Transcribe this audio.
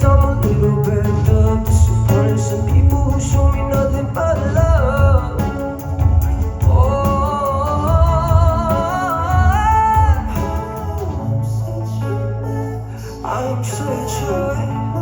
days I'm a little bit up. Disappointed some people who show me nothing but love. Oh, I'm such a